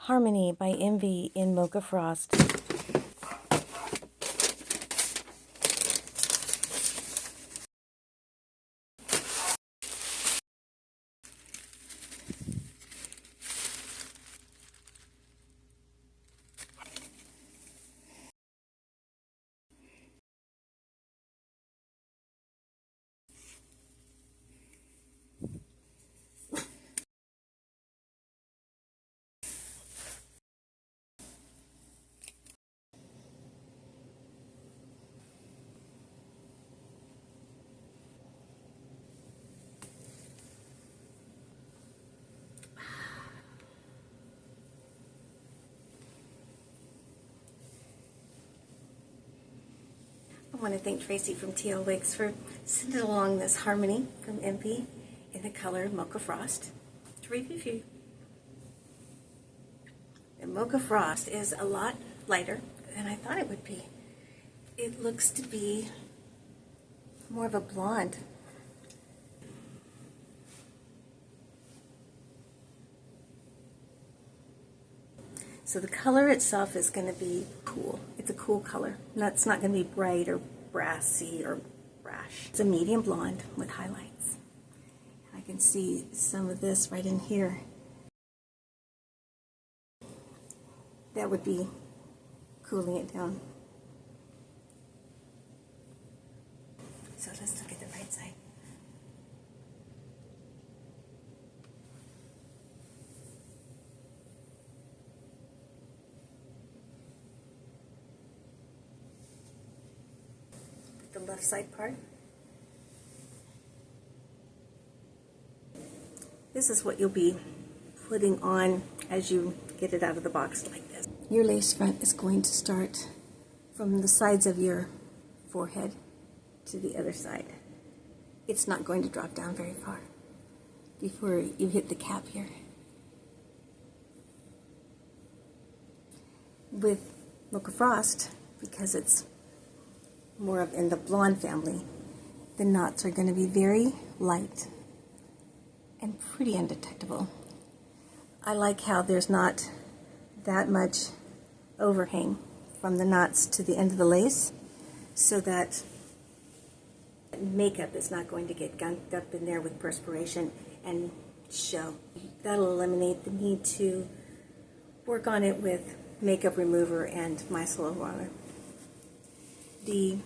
Harmony by Envy in Mocha Frost. I want to thank Tracy from TL Wigs for sending along this Harmony from Envy in the color Mocha Frost to review for you. The Mocha Frost is a lot lighter than I thought it would be. It looks to be more of a blonde. So the color itself is going to be cool. It's a cool color. It's not going to be bright or brassy or brash. It's a medium blonde with highlights. I can see some of this right in here. That would be cooling it down. So let's look at the right side. The left side part. This is what you'll be putting on as you get it out of the box like this. Your lace front is going to start from the sides of your forehead to the other side. It's not going to drop down very far before you hit the cap here. With Mocha Frost, because it's more of in the blonde family, the knots are going to be very light and pretty undetectable. I like how there's not that much overhang from the knots to the end of the lace, so that makeup is not going to get gunked up in there with perspiration and show. That'll eliminate the need to work on it with makeup remover and micellar water. The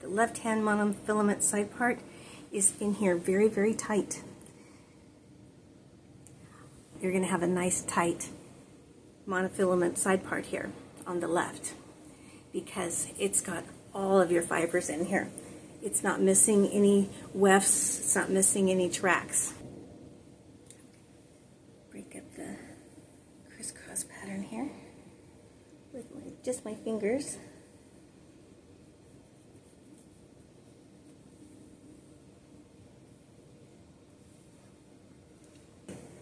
left-hand monofilament side part is in here very, very tight. You're going to have a nice tight monofilament side part here on the left because it's got all of your fibers in here. It's not missing any wefts, it's not missing any tracks. Break up the crisscross pattern here with just my fingers.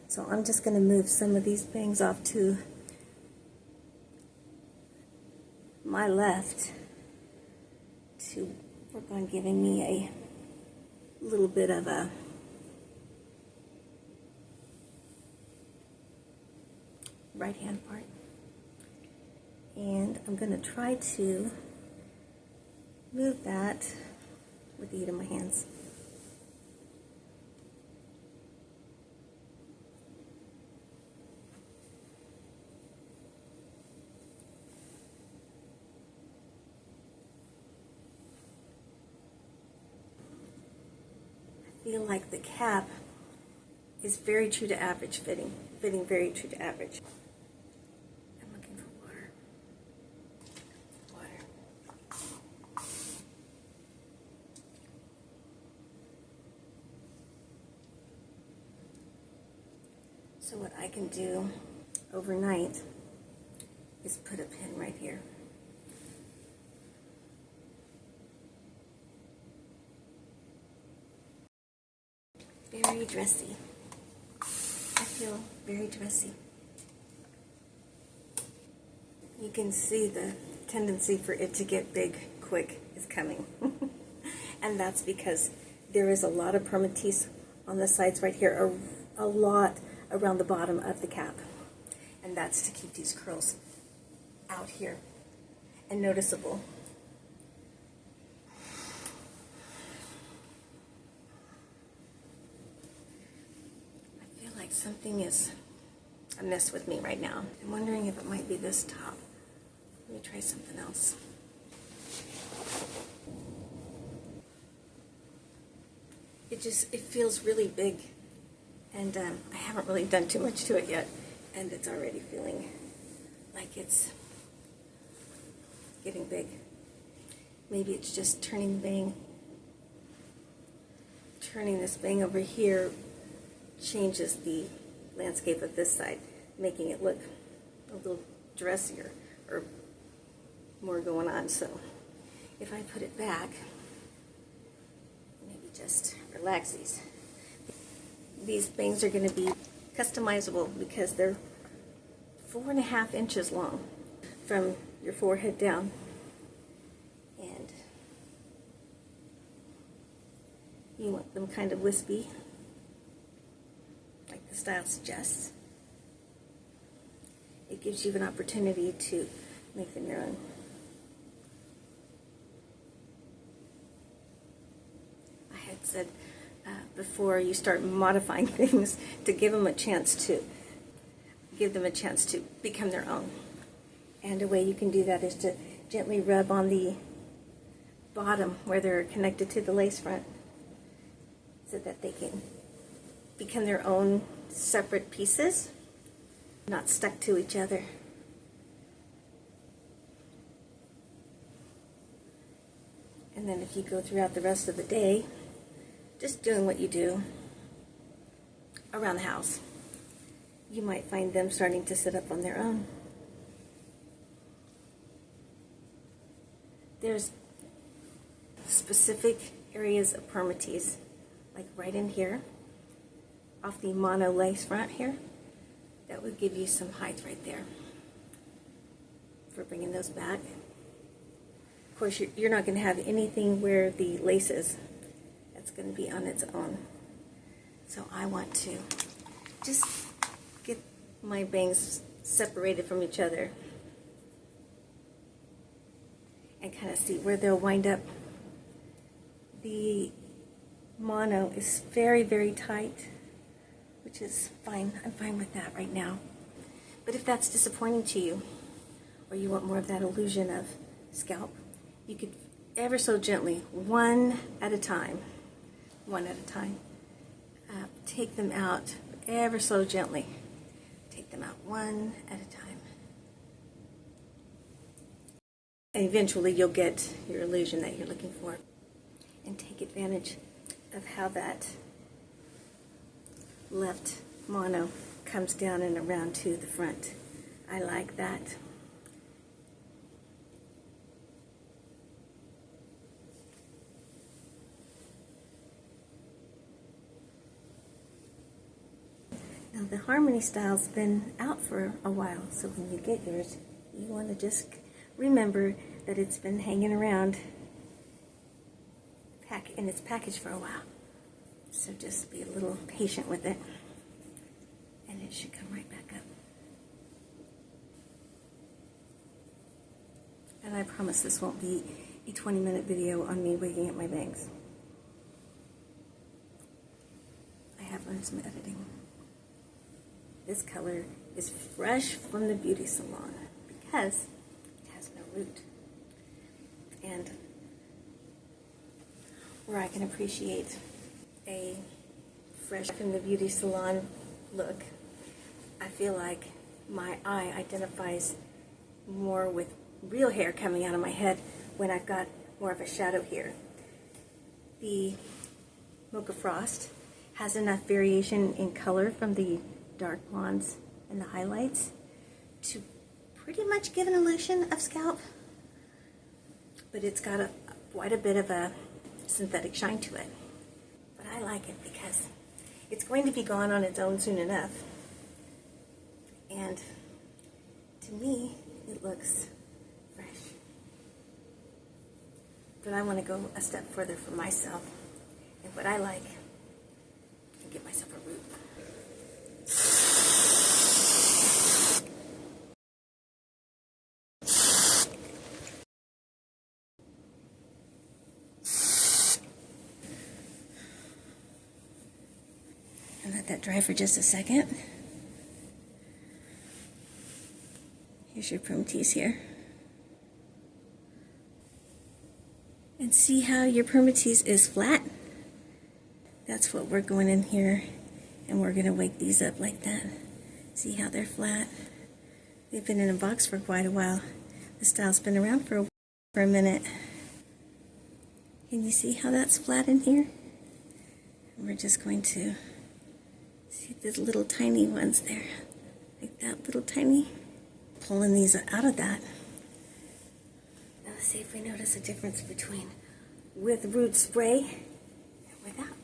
So I'm just going to move some of these bangs off to my left to work on giving me a little bit of a right hand part. And I'm going to try to move that with the heat of my hands. I feel like the cap is very true to average fitting very true to average. I'm looking for water. So what I can do overnight is put a pin right here. Very dressy. I feel very dressy. You can see the tendency for it to get big quick is coming. And that's because there is a lot of permatease on the sides right here, a lot around the bottom of the cap. and that's to keep these curls out here and noticeable. I feel like something is amiss with me right now. I'm wondering if it might be this top. Let me try something else. It feels really big, and I haven't really done too much to it yet, and it's already feeling like it's getting big. Maybe it's just turning this bang over here changes the landscape of this side, making it look a little dressier or more going on. So if I put it back, maybe just relax these. These bangs are going to be customizable because they're 4.5 inches long from your forehead down. And you want them kind of wispy, like the style suggests. It gives you an opportunity to make them your own. I had said before you start modifying things to give them a chance to become their own. And a way you can do that is to gently rub on the bottom where they're connected to the lace front so that they can become their own separate pieces, not stuck to each other. And then if you go throughout the rest of the day, just doing what you do around the house, you might find them starting to sit up on their own. There's specific areas of permatease, like right in here, off the mono lace front here, that would give you some height right there for bringing those back. Of course, you're not going to have anything where the lace is. That's going to be on its own. So I want to just get my bangs separated from each other and kind of see where they'll wind up. The mono is very, very tight, which is fine. I'm fine with that right now. But if that's disappointing to you, or you want more of that illusion of scalp, you could ever so gently, one at a time, take them out ever so gently. Take them out one at a time. And eventually you'll get your illusion that you're looking for. And take advantage of how that left mono comes down and around to the front. I like that. Now the harmony style's been out for a while, so when you get yours, you want to just remember that it's been hanging around in its package for a while. So just be a little patient with it, and it should come right back up. And I promise this won't be a 20-minute video on me wigging at my bangs. I have learned some editing. This color is fresh from the beauty salon because it has no root. And where I can appreciate a fresh from the beauty salon look, I feel like my eye identifies more with real hair coming out of my head when I've got more of a shadow here. The Mocha Frost has enough variation in color from the dark blondes and the highlights to pretty much give an illusion of scalp, but it's got quite a bit of a synthetic shine to it. But I like it because it's going to be gone on its own soon enough, and to me it looks fresh. But I want to go a step further for myself, and what I like, and get myself a root. Let that dry for just a second. Here's your permatease here. And see how your permatease is flat? That's what we're going in here, and we're going to wake these up like that. See how they're flat? They've been in a box for quite a while. The style's been around for a minute. Can you see how that's flat in here? And we're just going to see the little tiny ones there, like that little tiny. Pulling these out of that. Now let's see if we notice a difference between with root spray and without.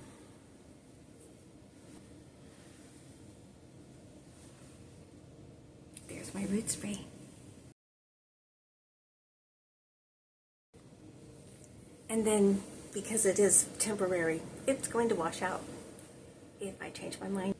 There's my root spray. And then, because it is temporary, it's going to wash out if I change my mind.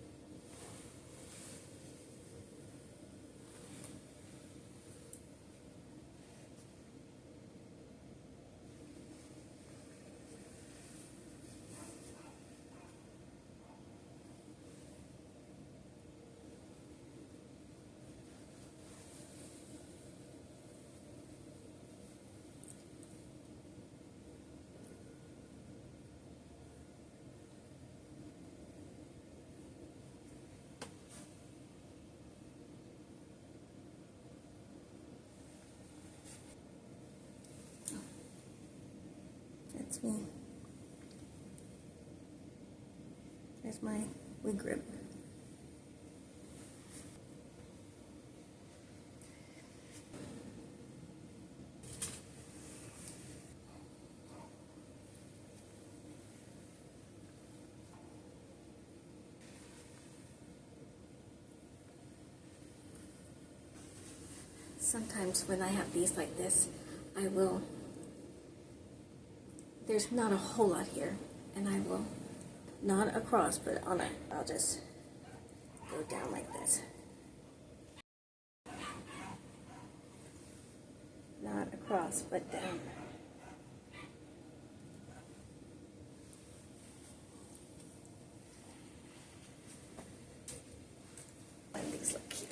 That's me. There's my wig grip. Sometimes when I have these like this, I will, there's not a whole lot here, and I will, not across, but on it, I'll just go down like this. Not across, but down. And these look cute.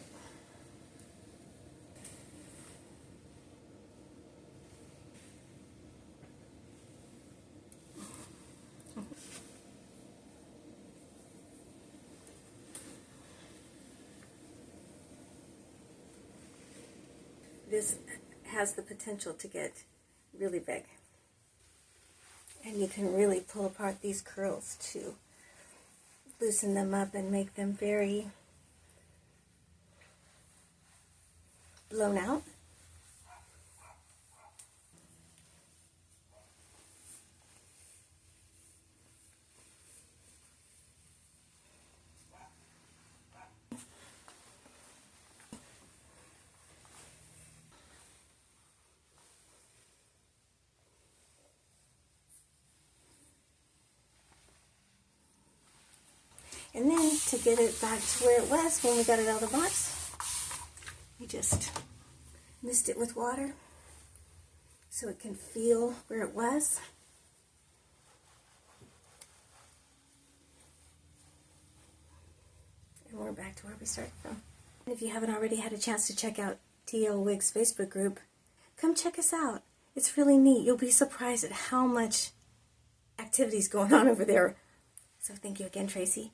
This has the potential to get really big. And you can really pull apart these curls to loosen them up and make them very blown out. And then to get it back to where it was when we got it out of the box, we just mist it with water so it can feel where it was. And we're back to where we started from. And if you haven't already had a chance to check out TL Wigs Facebook group, come check us out. It's really neat. You'll be surprised at how much activity is going on over there. So thank you again, Tracy,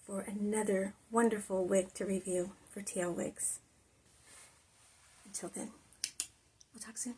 for another wonderful wig to review for TL Wigs. Until then, we'll talk soon.